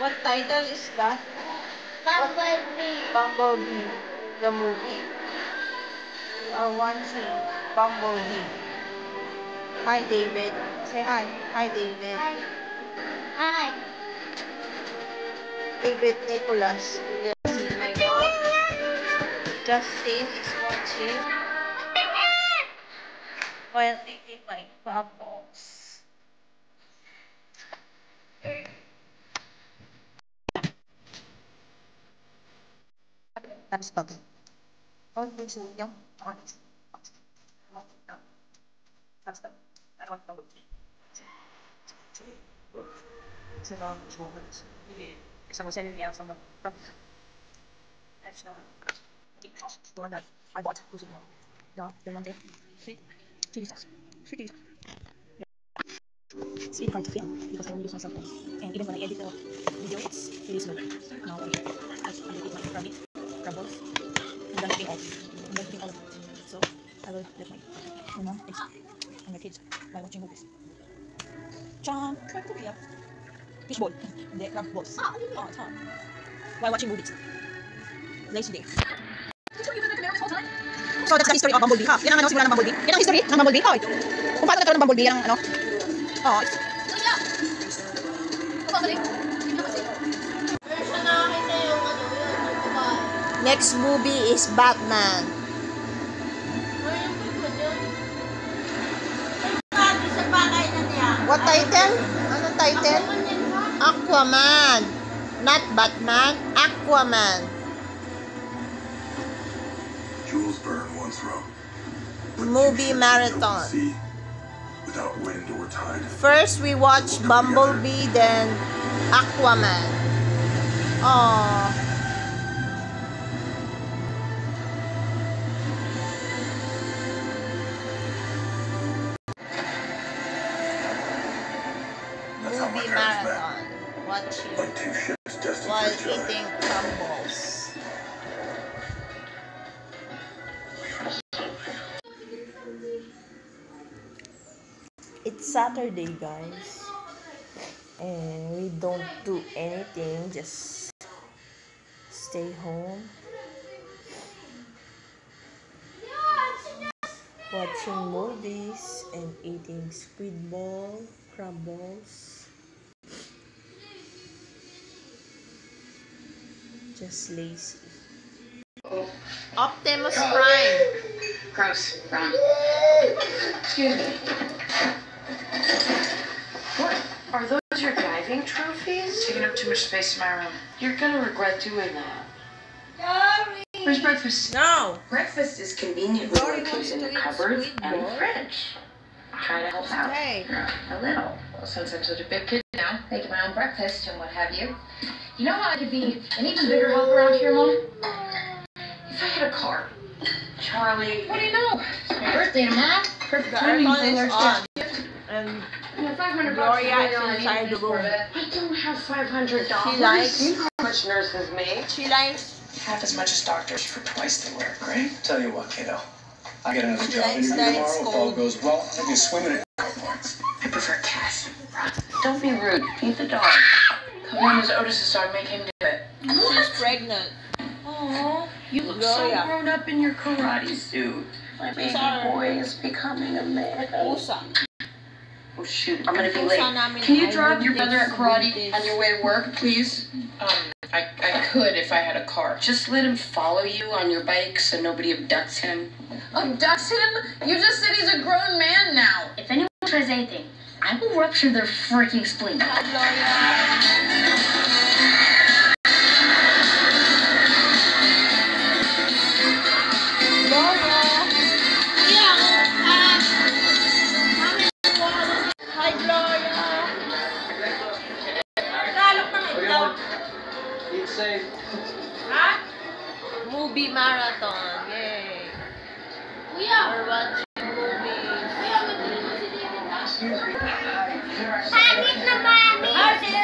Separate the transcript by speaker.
Speaker 1: What title is that?
Speaker 2: Bumblebee.
Speaker 1: Bumblebee, the movie. Or watching Bumblebee. Hi, David. Say hi. Hi, David.
Speaker 2: Hi. Hi.
Speaker 1: David Nicholas. You see my mom. Justin is watching while eating my bubbles. Tapos bubble. Oh, this is yung orange. Tapos I want bubble. It's a long shoulders. Someone sending me out from that's the one that I bought. Who's it? No, the one there. See? Jesus. Jesus. It's really hard to film because I will use my cell phone. And even when I edit the video, it's really slow. Now I edit my rabbit, crumbles. I'm done eating all. I'm done eating all of it. So I will let my mom and my kids by watching movies. Chomp! Yeah. Fishball. Hindi, crab balls. Oh, it's hot. While watching movies. Lazy day. So that's the history of Bumblebee, ha? Yan ang ano, simula ng Bumblebee. Yan ang history ng Bumblebee. Oh, kung paano nagkaroon ng Bumblebee, yan ang ano. Oh,
Speaker 2: Next movie is Batman. What title? Anong title? Aquaman. Not Batman, Aquaman.
Speaker 3: Jules Verne once wrote,
Speaker 2: Movie marathon.
Speaker 3: without wind or tide.
Speaker 2: First we watch Bumblebee, then Aquaman. Oh. Movie marathon. Watching
Speaker 3: Like two ships destined
Speaker 2: while
Speaker 3: for each other.
Speaker 2: eating crumbles. It's Saturday, guys, and we don't do anything, just stay home watching movies and eating squid ball, crab balls. Just lazy.
Speaker 1: Optimus Prime.
Speaker 4: Gross, Ron. Excuse me. What? Are those your diving trophies? Taking up too much space in my room. You're gonna regret doing that. Where's breakfast?
Speaker 2: No!
Speaker 4: Breakfast is conveniently
Speaker 2: Dory
Speaker 4: located
Speaker 2: wants
Speaker 4: in
Speaker 2: to
Speaker 4: the
Speaker 2: eat
Speaker 4: cupboard
Speaker 2: squid
Speaker 4: and
Speaker 2: bowl.
Speaker 4: fridge. Try to help out.
Speaker 2: Hey.
Speaker 4: A little. Well, since I'm such a big kid now, making my own breakfast and what have you. You know how I could be an even bigger help around here, Mom? If I had a car. Charlie, what do you know? It's my birthday tomorrow. Perfect
Speaker 2: The
Speaker 4: timing
Speaker 2: aircon
Speaker 4: for
Speaker 2: is
Speaker 4: their
Speaker 2: on.
Speaker 4: gift.
Speaker 2: And
Speaker 4: Yeah, $500
Speaker 2: Gloria
Speaker 4: really
Speaker 2: is
Speaker 4: all I need
Speaker 2: inside the
Speaker 4: to pay for
Speaker 2: room.
Speaker 4: it. I don't have $500.
Speaker 2: She likes-
Speaker 4: You know how much nurses make.
Speaker 2: she likes
Speaker 5: Half as much as doctors for twice the work, right? Tell you what, kiddo. I'll get another
Speaker 2: She
Speaker 5: job
Speaker 2: likes
Speaker 5: interview
Speaker 2: that
Speaker 5: tomorrow.
Speaker 2: it's
Speaker 5: If all
Speaker 2: cold.
Speaker 5: goes well, I'll be swimming in points.
Speaker 4: I prefer cash. Don't be rude. Feed the dog. Come on, is Otis's dog. Make him do it.
Speaker 2: she's pregnant.
Speaker 4: Aww, you look
Speaker 2: Gloria.
Speaker 4: so grown up in your karate suit. My baby
Speaker 2: Sorry.
Speaker 4: boy is becoming a man.
Speaker 2: Pusa.
Speaker 4: Oh shoot, I'm gonna be
Speaker 2: Pusa
Speaker 4: late.
Speaker 2: namin
Speaker 4: Can you
Speaker 2: ay
Speaker 4: drop your brother at
Speaker 2: buntis,
Speaker 4: karate
Speaker 2: buntis.
Speaker 4: on your way to work, please? I could if I had a car. Just let him follow you on your bike so nobody abducts him. Abducts him? You just said he's a grown man now.
Speaker 6: If anyone tries anything, I will rupture their freaking spleen.
Speaker 2: Hi, Gloria. Gloria. Hi, Gloria. Nalok ng itlog.
Speaker 5: Eat safe.
Speaker 2: Movie marathon. Yay. We're watching movies.
Speaker 6: Panic na panic!